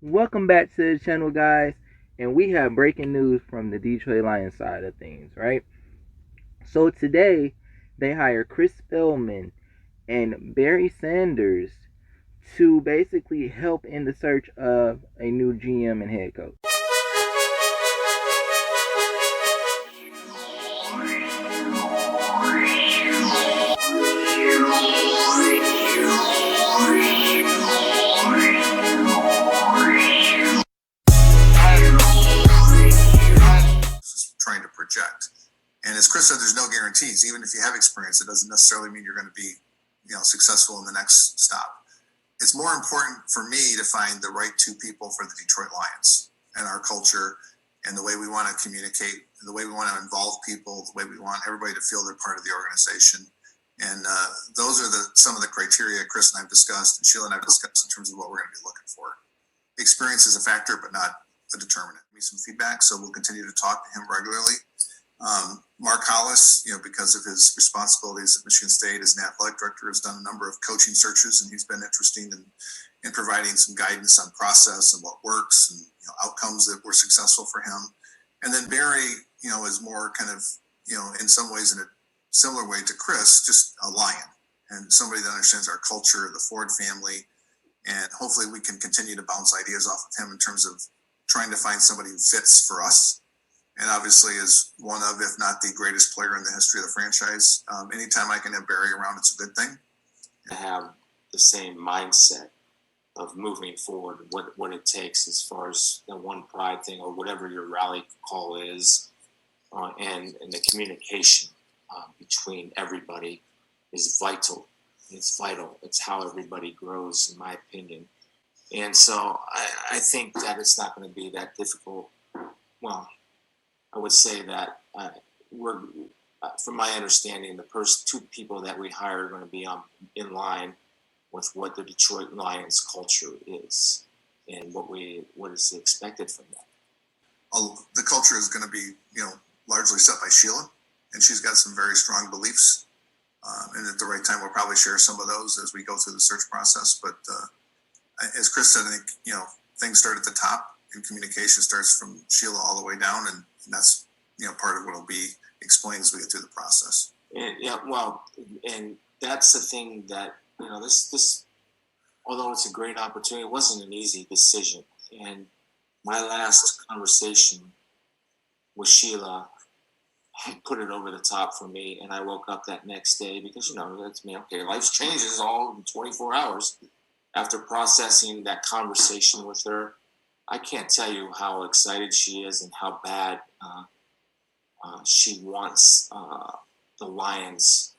Welcome back to the channel, guys. And we have breaking news from the Detroit Lions side of things, right? So today, they hire Chris Spielmen and Barry Sanders to basically help in the search of a new GM and head coach. Trying to project. And as Chris said, there's no guarantees. Even if you have experience, it doesn't necessarily mean you're going to be, successful in the next stop. It's more important for me to find the right two people for the Detroit Lions and our culture and the way we want to communicate, the way we want to involve people, the way we want everybody to feel they're part of the organization. And those are some of the criteria Chris and I have discussed, and Sheila and I have discussed in terms of what we're going to be looking for. Experience is a factor, but not a determinant. Give me some feedback, so we'll continue to talk to him regularly. Mark Hollis, because of his responsibilities at Michigan State as an athletic director, has done a number of coaching searches, and he's been interesting in providing some guidance on process and what works and outcomes that were successful for him. And then Barry, is more kind of, in some ways in a similar way to Chris, just a lion and somebody that understands our culture, the Ford family, and hopefully we can continue to bounce ideas off of him in terms of trying to find somebody who fits for us. And obviously is one of, if not the greatest player in the history of the franchise. Anytime I can have Barry around, it's a good thing. To have the same mindset of moving forward, what it takes as far as the one pride thing or whatever your rally call is, and the communication between everybody is vital. It's vital. It's how everybody grows, in my opinion. And so I think that it's not going to be that difficult. Well, I would say that from my understanding, the first two people that we hire are going to be in line with what the Detroit Lions culture is and what is expected from them. The culture is going to be, largely set by Sheila, and she's got some very strong beliefs. And at the right time, we'll probably share some of those as we go through the search process. But as Chris said, I think, things start at the top and communication starts from Sheila all the way down. And that's, part of what will be explained as we get through the process. And that's the thing that, this, although it's a great opportunity, it wasn't an easy decision. And my last conversation with Sheila put it over the top for me. And I woke up that next day because, that's me. Okay, life changes all in 24 hours. After processing that conversation with her, I can't tell you how excited she is and how bad she wants the Lions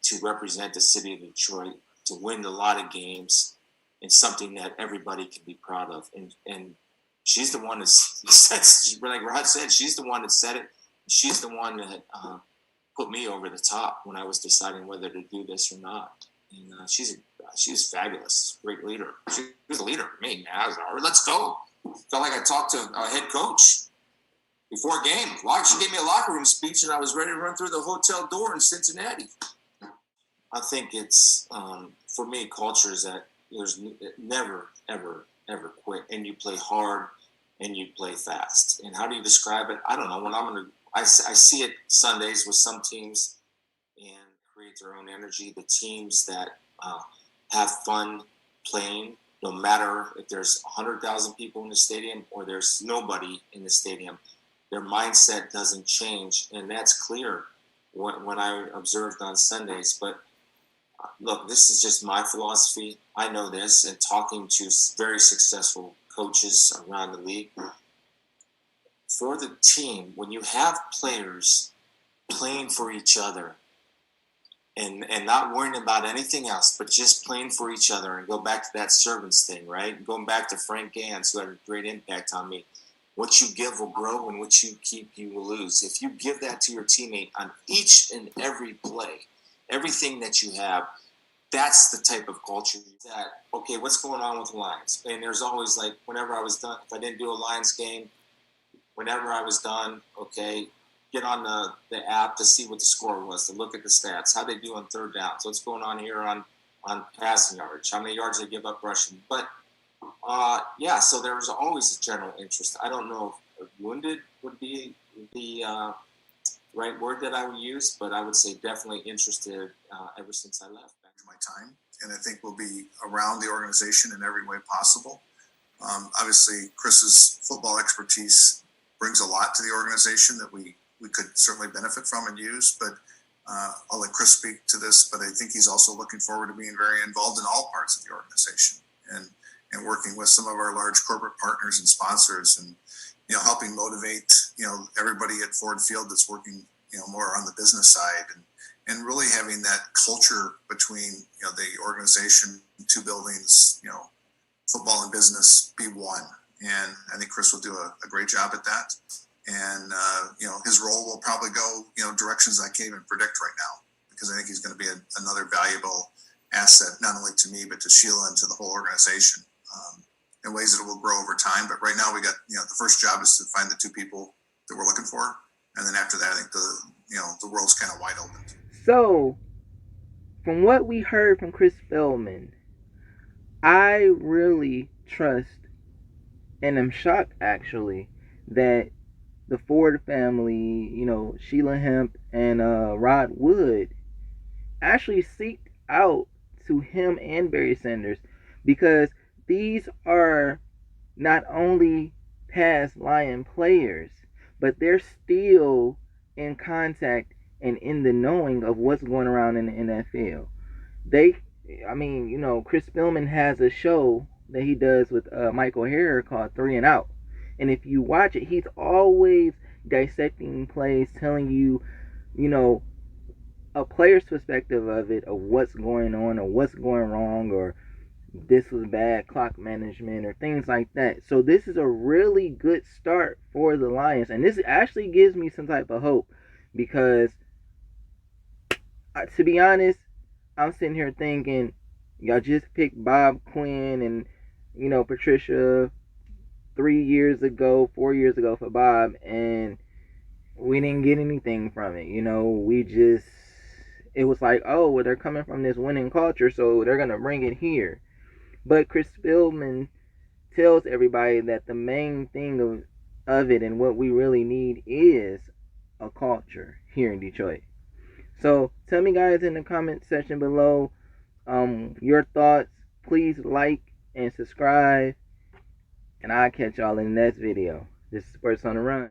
to represent the city of Detroit, to win a lot of games, and something that everybody can be proud of. And she's the one that said, like Rod said, she's the one that said it. She's the one that put me over the top when I was deciding whether to do this or not. And she's fabulous, great leader. She was a leader for me, man. I was like, let's go. Felt like I talked to a head coach before a game. She gave me a locker room speech, and I was ready to run through the hotel door in Cincinnati. I think it's, for me, culture is that there's never, ever, ever quit. And you play hard and you play fast. And how do you describe it? I don't know. I see it Sundays with some teams and create their own energy. The teams that have fun playing, no matter if there's 100,000 people in the stadium or there's nobody in the stadium, their mindset doesn't change. And that's clear when I observed on Sundays. But look, this is just my philosophy. I know this, and talking to very successful coaches around the league. For the team, when you have players playing for each other and not worrying about anything else, but just playing for each other, and go back to that servants thing, right? Going back to Frank Gans, who had a great impact on me. What you give will grow, and what you keep, you will lose. If you give that to your teammate on each and every play, everything that you have, that's the type of culture that, okay, what's going on with the Lions? And there's always, like, whenever I was done, if I didn't do a Lions game, whenever I was done, okay, get on the app to see what the score was, to look at the stats, how they do on third downs, what's going on here on on passing yards, how many yards they give up rushing. But yeah, so there was always a general interest. I don't know if wounded would be the right word that I would use, but I would say definitely interested ever since I left. My time, and I think we'll be around the organization in every way possible. Obviously, Chris's football expertise brings a lot to the organization that we could certainly benefit from and use, but I'll let Chris speak to this, but I think he's also looking forward to being very involved in all parts of the organization and working with some of our large corporate partners and sponsors and, helping motivate, everybody at Ford Field that's working, more on the business side and really having that culture between, the organization, two buildings, football and business be one. And I think Chris will do a great job at that. And, his role will probably go, directions I can't even predict right now, because I think he's going to be another valuable asset, not only to me, but to Sheila and to the whole organization in ways that it will grow over time. But right now we got, the first job is to find the two people that we're looking for. And then after that, I think the world's kind of wide open. So, from what we heard from Chris Spielmen, I really trust and am shocked actually that the Ford family, Sheila Hemp and Rod Wood, actually seeked out to him and Barry Sanders, because these are not only past Lion players, but they're still in contact and in the knowing of what's going around in the NFL. Chris Spielman has a show that he does with Michael Harrer called Three and Out. And if you watch it, he's always dissecting plays, telling you, a player's perspective of it, of what's going on or what's going wrong, or this was bad clock management or things like that. So this is a really good start for the Lions. And this actually gives me some type of hope, because to be honest, I'm sitting here thinking, y'all just picked Bob Quinn and, Patricia 3 years ago, 4 years ago for Bob, and we didn't get anything from it. It was like, oh, well, they're coming from this winning culture, so they're going to bring it here. But Chris Spielman tells everybody that the main thing of it and what we really need is a culture here in Detroit. So tell me, guys, in the comment section below your thoughts. Please like and subscribe, and I'll catch y'all in the next video. This is Sports on the Run.